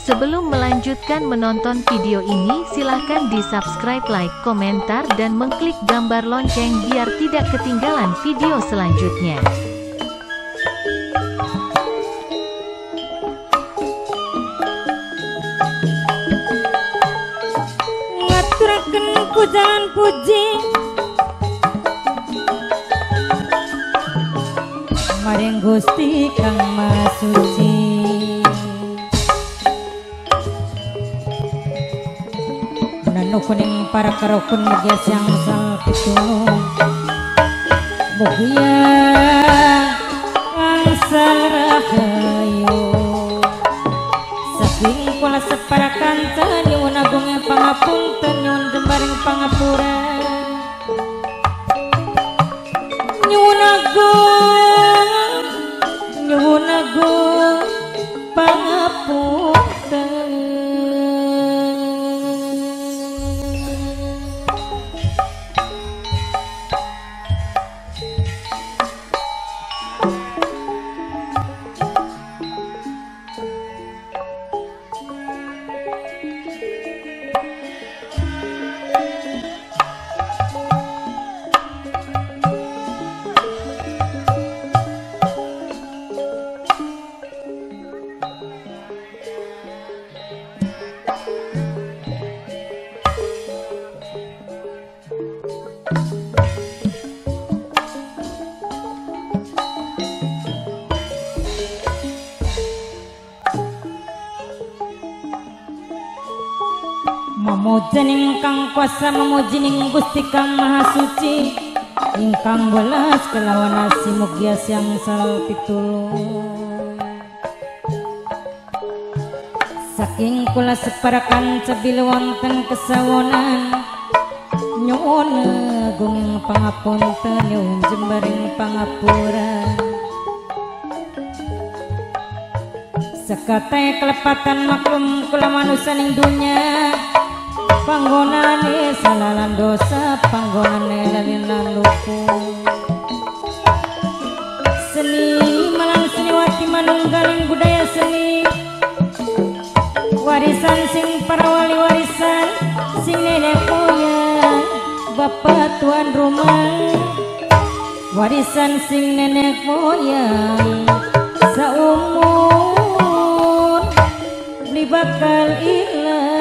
Sebelum melanjutkan menonton video ini, silahkan di-subscribe, like, komentar, dan mengklik gambar lonceng biar tidak ketinggalan video selanjutnya. Ngaturaken pujian puji maring Gusti Kang Maha Suci. Kuning para karokun mugia siang sal pitulung mugia angsal rahayu saking kula separakan nyuwun agung pangapunten nyuwun jembaring pangapura nyuwun agung pangapunten. Memuji ingkang kuasa memuji ning Gusti Kang Maha Suci ingkang welas kelawan asi mugia siang sal pitulung saking kula separakan cebil wonten kesawonan nyuwun agung pangapunten nyuwun jembaring pangapura sekate kelepatan maklum kula manusia ning dunya panggonane salalan dosa panggonane lalinan lupu seni malang seniwati manunggaling budaya seni warisan sing para wali warisan sing nenek moyang bapak tuan rumah warisan sing nenek moyang saumur beli bakal ilang.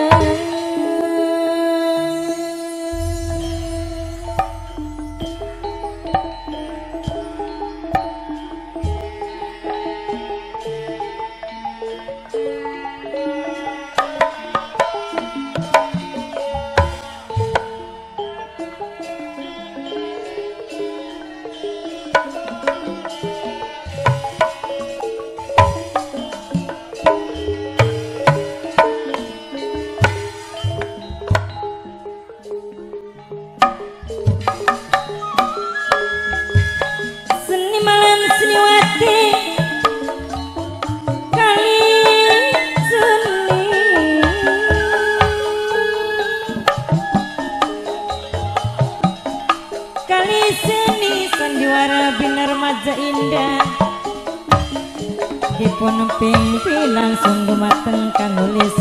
Dipun pimpinan langsung gumateng kang nulis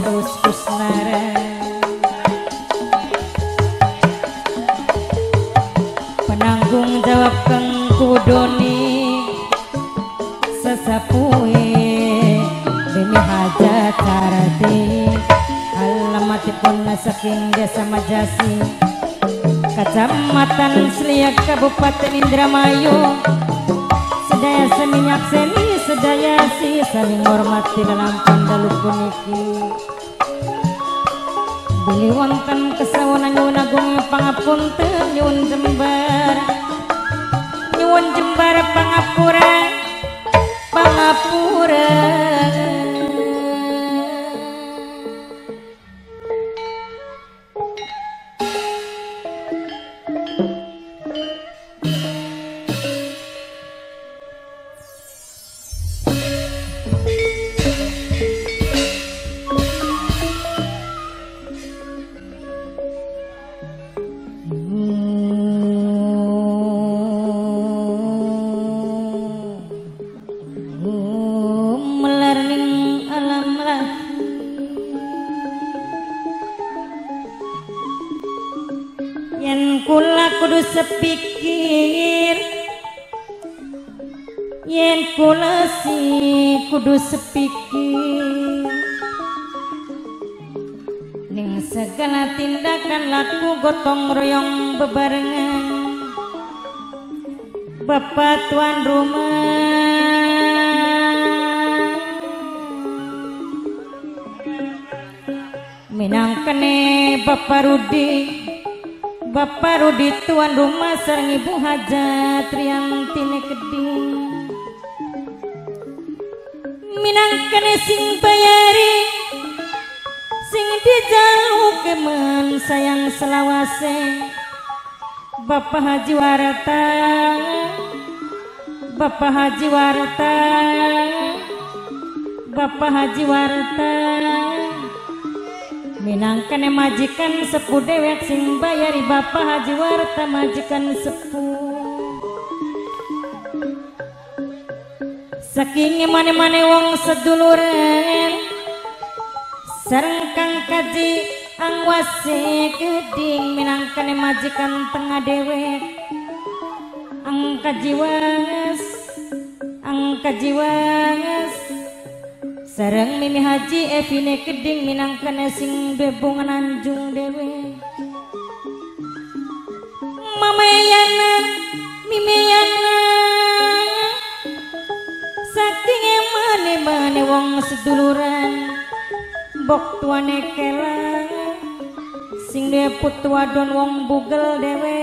Kusnara penanggung jawab kang kudoni sesapuhe demi hajat carati alamatipun saking desa Majasi Kecamatan Seliak Kabupaten Indramayu sedaya seminyak seni sedaya si saling hormati dalam pandalu puniki beli wonten kesawonan nyuwun agung pangapunten nyuwun jembar pangapura yen kula kudu sepikir, yen kula kudu sepikir ning segala tindakan laku gotong royong bebarengan. Bapak tuan rumah minangkene Bapak Rudi tuan rumah sareng Ibu Hajat Riantine Keding minangkene sing bayari sing dijalukeun sayang selawase. Bapak Haji Warta, Bapak Haji Warta, Bapak Haji Warta minangkene majikan sepuh dewek sing bayari. Bapak Haji Warta majikan sepuh saking mane-mane wong seduluran sareng Kang Kaji Angwase Keding minangkane majikan tengah dewek. Ang Kaji Was sareng Mimi Haji Evine Keding minangkane sing bebungan anjung dewek. Mamayana Mimiyana saking mane-mane wong seduluran bok tuane kela sing dia putu wadon wong bugel dewe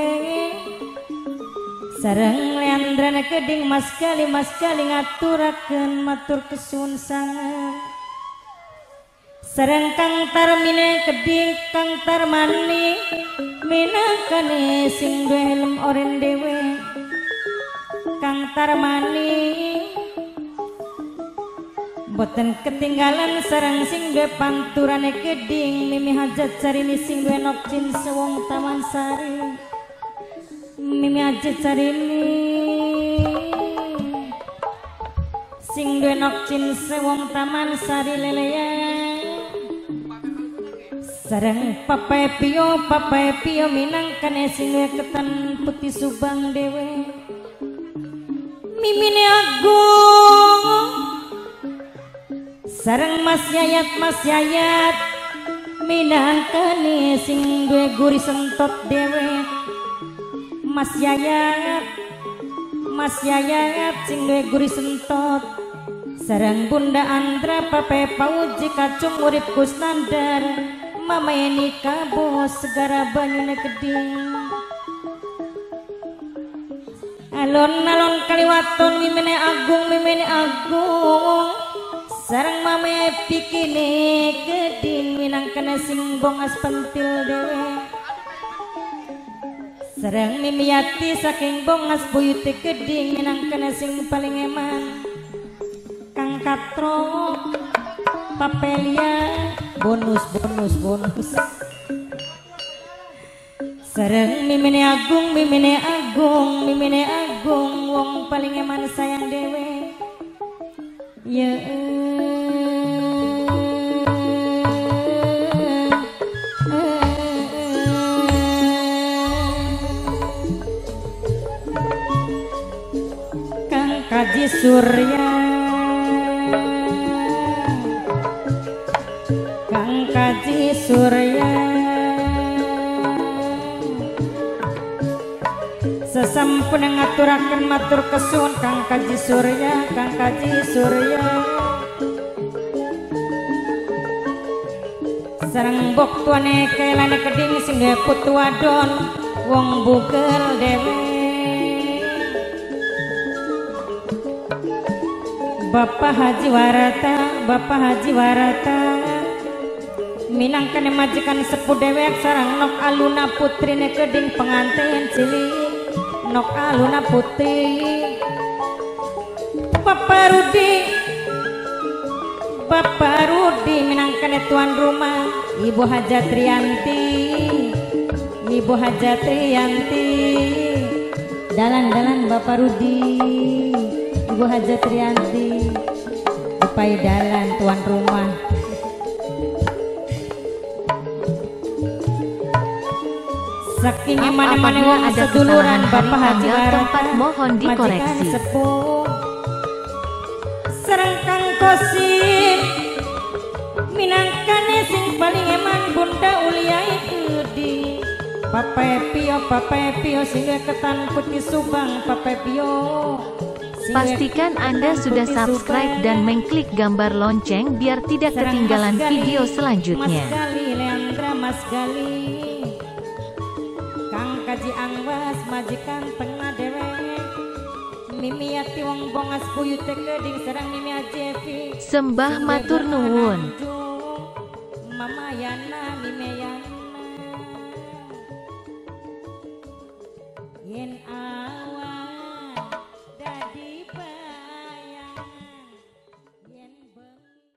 sareng Leandrana Keding mas kali ngaturakeun matur kesuwun sangat sareng Kang Tarmine Keding Kang Tarmani minangkane sing duwe helm oren dewe. Kang Tarmani boten ketinggalan sareng sing duwe panturane Keding Mimi Hajat Sarini sing duwe nokcin sewong Taman Sari. Mimi Hajat Sarini sing duwe nokcin sewong Taman Sari leleya sareng Papa Pio minangkane sing duwe ketan putih Subang dewe. Mimine Agung sareng Mas Yayat minangkane sing duwe guri sentot dewe. Mas Yayat sing duwe guri sentot sareng Bunda Andra Pape Pauji Kacung urip Kusnandar Mama Eni Kabo segara banyune Keding. Alon-alon kaliwaton Mimine Agung sareng Mame Pikine Keding minangkane sing bongas pentil dewe. Sareng Mimiati saking bongas buyute Keding minangkane sing paling eman. Kang Katro Papelia bonus sareng Mimine Agung wong paling eman sayang dewe. Ya Kang Kaji Surya sesampun ngaturaken matur kesuwun Kang Kaji Surya sareng bok tuane kelane Keding sing duwe putu wadon wong bugel dewe. Bapak Haji Warata minangkane majikan sepuh dewek sareng Nok Aluna putrine Keding pengantin cilik Nok Aluna putri. Bapak Rudi minangkane tuan rumah. Ibu Hajat Rianti dalan Bapak Rudi Ibu Hajat Rianti upai dalan tuan rumah. saking Apabila emane-mane wong ada seduluran kesalahan Bapak hari Haji tanggal Barata tempat mohon majikan dikoreksi. sepuh sareng Kang Kosim minangkane sing paling eman Bunda Uliai Gedi Pape Pio sing ketan putih Subang Pape Pio. Pastikan Anda sudah subscribe dan mengklik gambar lonceng biar tidak ketinggalan video selanjutnya. Mas Gali, Leandra Mas Gali, Kang Kaji Angwas majikan tengah dewek, Mimi Yati Wong Bongas Buyut Keding serang Mimi Ajevi. Sembah matur nuwun. Mama Yana Mimi Yana yen awan